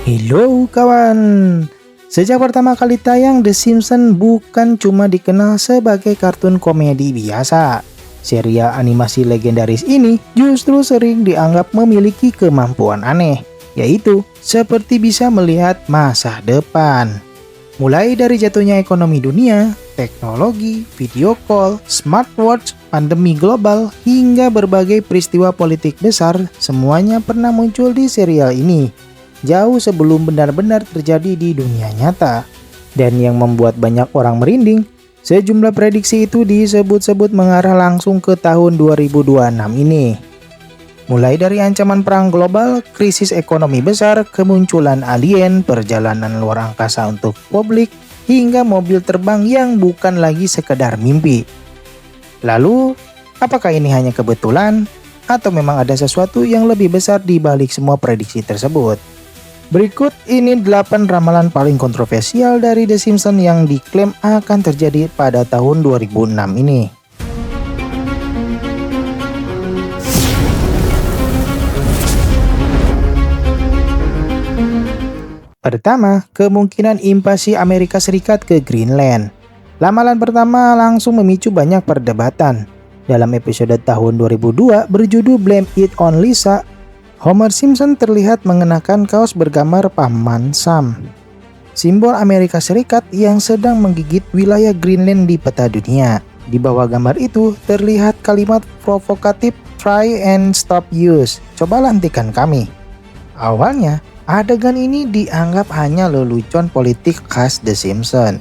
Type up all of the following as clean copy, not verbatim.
Hello kawan. Sejak pertama kali tayang, The Simpsons bukan cuma dikenal sebagai kartun komedi biasa. Serial animasi legendaris ini justru sering dianggap memiliki kemampuan aneh, yaitu seperti bisa melihat masa depan. Mulai dari jatuhnya ekonomi dunia, teknologi, video call, smartwatch, pandemi global, hingga berbagai peristiwa politik besar, semuanya pernah muncul di serial ini, jauh sebelum benar-benar terjadi di dunia nyata. Dan yang membuat banyak orang merinding, sejumlah prediksi itu disebut-sebut mengarah langsung ke tahun 2026 ini. Mulai dari ancaman perang global, krisis ekonomi besar, kemunculan alien, perjalanan luar angkasa untuk publik, hingga mobil terbang yang bukan lagi sekedar mimpi. Lalu, apakah ini hanya kebetulan? Atau memang ada sesuatu yang lebih besar di balik semua prediksi tersebut? Berikut ini 8 ramalan paling kontroversial dari The Simpsons yang diklaim akan terjadi pada tahun 2006 ini. Pertama, kemungkinan invasi Amerika Serikat ke Greenland. Ramalan pertama langsung memicu banyak perdebatan. Dalam episode tahun 2002 berjudul Blame It on Lisa, Homer Simpson terlihat mengenakan kaos bergambar Paman Sam, simbol Amerika Serikat yang sedang menggigit wilayah Greenland di peta dunia. Di bawah gambar itu terlihat kalimat provokatif "Try and stop use", cobalah hentikan kami. Awalnya, adegan ini dianggap hanya lelucon politik khas The Simpsons.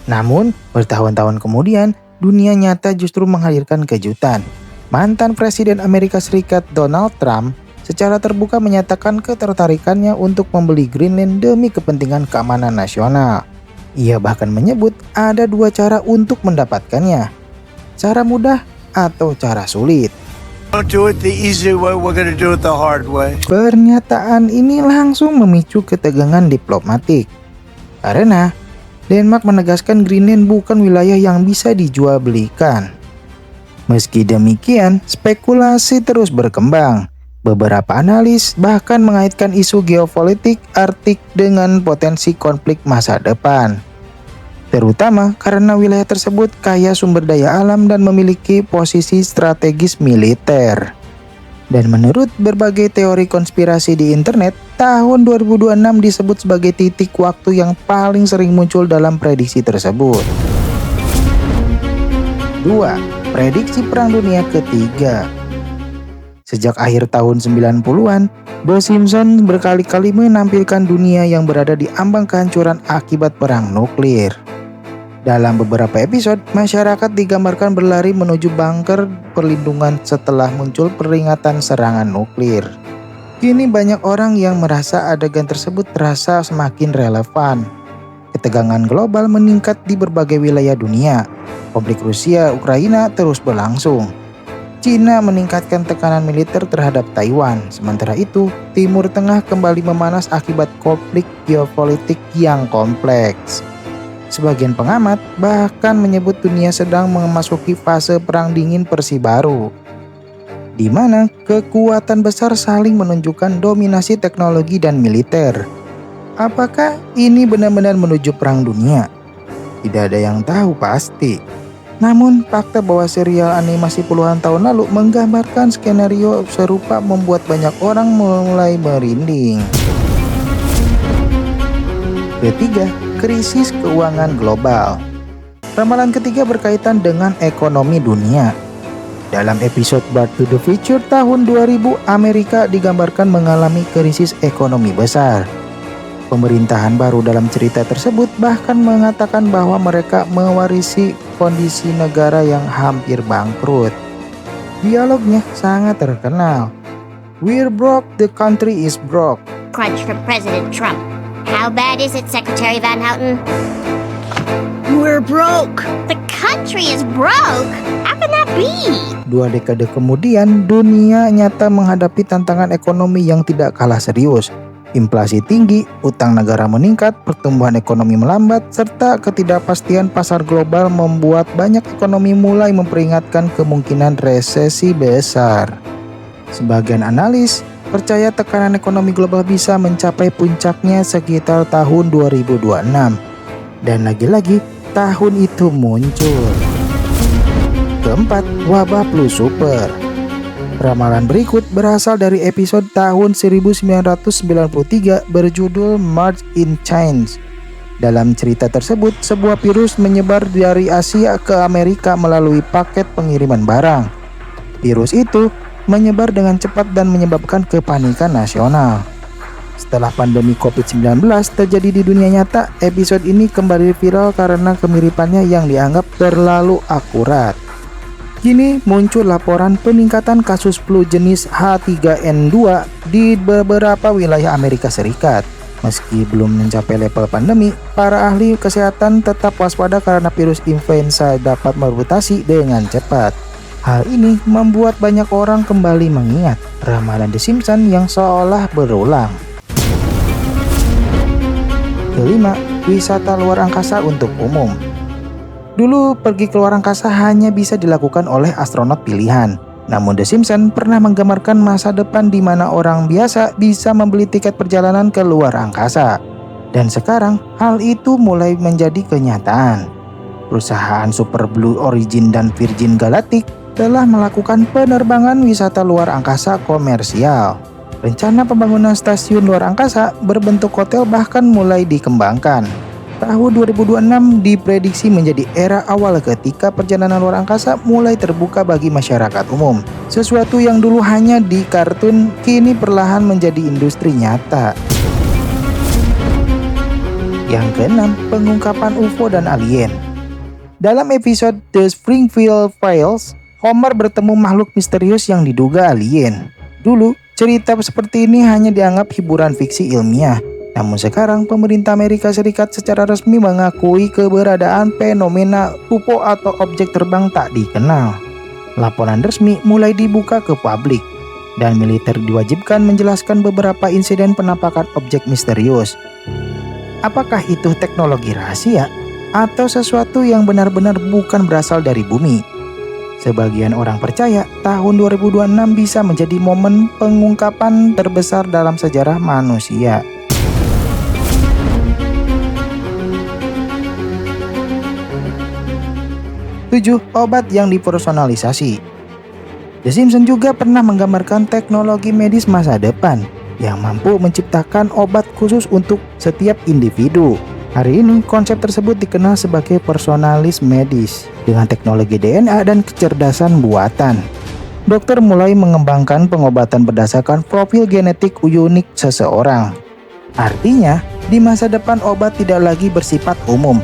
Namun, bertahun-tahun kemudian, dunia nyata justru menghadirkan kejutan. Mantan Presiden Amerika Serikat Donald Trump secara terbuka menyatakan ketertarikannya untuk membeli Greenland demi kepentingan keamanan nasional. Ia bahkan menyebut ada 2 cara untuk mendapatkannya, cara mudah atau cara sulit. Don't do it the easy way, we're gonna do it the hard way. Pernyataan ini langsung memicu ketegangan diplomatik. Karena Denmark menegaskan Greenland bukan wilayah yang bisa dijual belikan. Meski demikian, spekulasi terus berkembang. Beberapa analis bahkan mengaitkan isu geopolitik Arktik dengan potensi konflik masa depan, terutama karena wilayah tersebut kaya sumber daya alam dan memiliki posisi strategis militer. Dan menurut berbagai teori konspirasi di internet, tahun 2026 disebut sebagai titik waktu yang paling sering muncul dalam prediksi tersebut. 2. Prediksi Perang Dunia Ketiga. Sejak akhir tahun 90-an, The Simpsons berkali-kali menampilkan dunia yang berada di ambang kehancuran akibat perang nuklir. Dalam beberapa episode, masyarakat digambarkan berlari menuju bunker perlindungan setelah muncul peringatan serangan nuklir. Kini banyak orang yang merasa adegan tersebut terasa semakin relevan. Ketegangan global meningkat di berbagai wilayah dunia. Konflik Rusia-Ukraina terus berlangsung. Cina meningkatkan tekanan militer terhadap Taiwan. Sementara itu, Timur Tengah kembali memanas akibat konflik geopolitik yang kompleks. Sebagian pengamat bahkan menyebut dunia sedang memasuki fase perang dingin versi baru, di mana kekuatan besar saling menunjukkan dominasi teknologi dan militer. Apakah ini benar-benar menuju perang dunia? Tidak ada yang tahu pasti. Namun, fakta bahwa serial animasi puluhan tahun lalu menggambarkan skenario serupa membuat banyak orang mulai merinding. Ketiga, krisis keuangan global. Ramalan ketiga berkaitan dengan ekonomi dunia. Dalam episode Back to the Future tahun 2000, Amerika digambarkan mengalami krisis ekonomi besar. Pemerintahan baru dalam cerita tersebut bahkan mengatakan bahwa mereka mewarisi kondisi negara yang hampir bangkrut. Dialognya sangat terkenal. "We're broke, the country is broke." Crunch from President Trump. How bad is it, Secretary Van Houten? We're broke. The country is broke? How can that be? 2 dekade kemudian, dunia nyata menghadapi tantangan ekonomi yang tidak kalah serius. Inflasi tinggi, utang negara meningkat, pertumbuhan ekonomi melambat, serta ketidakpastian pasar global membuat banyak ekonomi mulai memperingatkan kemungkinan resesi besar. Sebagian analis percaya tekanan ekonomi global bisa mencapai puncaknya sekitar tahun 2026. Dan lagi-lagi, tahun itu muncul. Keempat, wabah flu super. Ramalan berikut berasal dari episode tahun 1993 berjudul March in Chains. Dalam cerita tersebut, sebuah virus menyebar dari Asia ke Amerika melalui paket pengiriman barang. Virus itu menyebar dengan cepat dan menyebabkan kepanikan nasional. Setelah pandemi COVID-19 terjadi di dunia nyata, episode ini kembali viral karena kemiripannya yang dianggap terlalu akurat. Kini muncul laporan peningkatan kasus flu jenis H3N2 di beberapa wilayah Amerika Serikat. Meski belum mencapai level pandemi, para ahli kesehatan tetap waspada karena virus influenza dapat bermutasi dengan cepat. Hal ini membuat banyak orang kembali mengingat ramalan The Simpsons yang seolah berulang. Kelima, wisata luar angkasa untuk umum. Dulu pergi ke luar angkasa hanya bisa dilakukan oleh astronot pilihan. Namun The Simpsons pernah menggambarkan masa depan di mana orang biasa bisa membeli tiket perjalanan ke luar angkasa. Dan sekarang hal itu mulai menjadi kenyataan. Perusahaan Super Blue Origin dan Virgin Galactic telah melakukan penerbangan wisata luar angkasa komersial. Rencana pembangunan stasiun luar angkasa berbentuk hotel bahkan mulai dikembangkan. Tahun 2026 diprediksi menjadi era awal ketika perjalanan luar angkasa mulai terbuka bagi masyarakat umum. Sesuatu yang dulu hanya di kartun, kini perlahan menjadi industri nyata. Yang keenam, pengungkapan UFO dan alien. Dalam episode The Springfield Files, Homer bertemu makhluk misterius yang diduga alien. Dulu, cerita seperti ini hanya dianggap hiburan fiksi ilmiah. Namun sekarang pemerintah Amerika Serikat secara resmi mengakui keberadaan fenomena UFO atau objek terbang tak dikenal. Laporan resmi mulai dibuka ke publik dan militer diwajibkan menjelaskan beberapa insiden penampakan objek misterius. Apakah itu teknologi rahasia atau sesuatu yang benar-benar bukan berasal dari bumi? Sebagian orang percaya tahun 2026 bisa menjadi momen pengungkapan terbesar dalam sejarah manusia. 7. Obat yang dipersonalisasi. The Simpsons juga pernah menggambarkan teknologi medis masa depan yang mampu menciptakan obat khusus untuk setiap individu. Hari ini konsep tersebut dikenal sebagai personalis medis dengan teknologi DNA dan kecerdasan buatan. Dokter mulai mengembangkan pengobatan berdasarkan profil genetik unik seseorang. Artinya, di masa depan obat tidak lagi bersifat umum,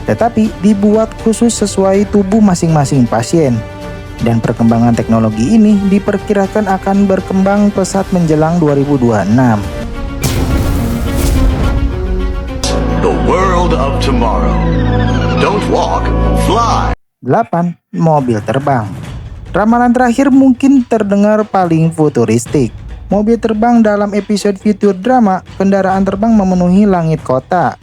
tetapi dibuat khusus sesuai tubuh masing-masing pasien. Dan perkembangan teknologi ini diperkirakan akan berkembang pesat menjelang 2026. The world of tomorrow. Don't walk, fly. 8. Mobil terbang. Ramalan terakhir mungkin terdengar paling futuristik. Mobil terbang dalam episode Future Drama, kendaraan terbang memenuhi langit kota.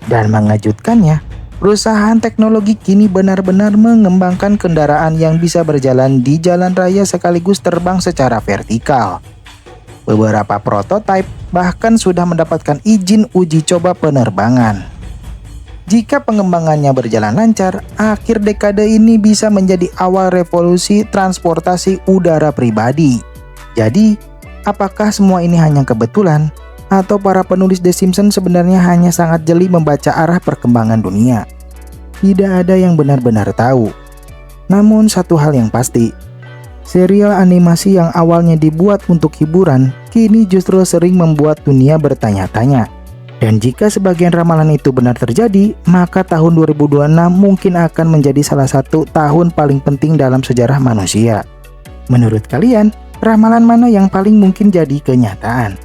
Dan mengejutkannya, perusahaan teknologi kini benar-benar mengembangkan kendaraan yang bisa berjalan di jalan raya sekaligus terbang secara vertikal. Beberapa prototipe bahkan sudah mendapatkan izin uji coba penerbangan. Jika pengembangannya berjalan lancar, akhir dekade ini bisa menjadi awal revolusi transportasi udara pribadi. Jadi, apakah semua ini hanya kebetulan? Atau para penulis The Simpsons sebenarnya hanya sangat jeli membaca arah perkembangan dunia? Tidak ada yang benar-benar tahu. Namun satu hal yang pasti, serial animasi yang awalnya dibuat untuk hiburan, kini justru sering membuat dunia bertanya-tanya. Dan jika sebagian ramalan itu benar terjadi, maka tahun 2026 mungkin akan menjadi salah satu tahun paling penting dalam sejarah manusia. Menurut kalian, ramalan mana yang paling mungkin jadi kenyataan?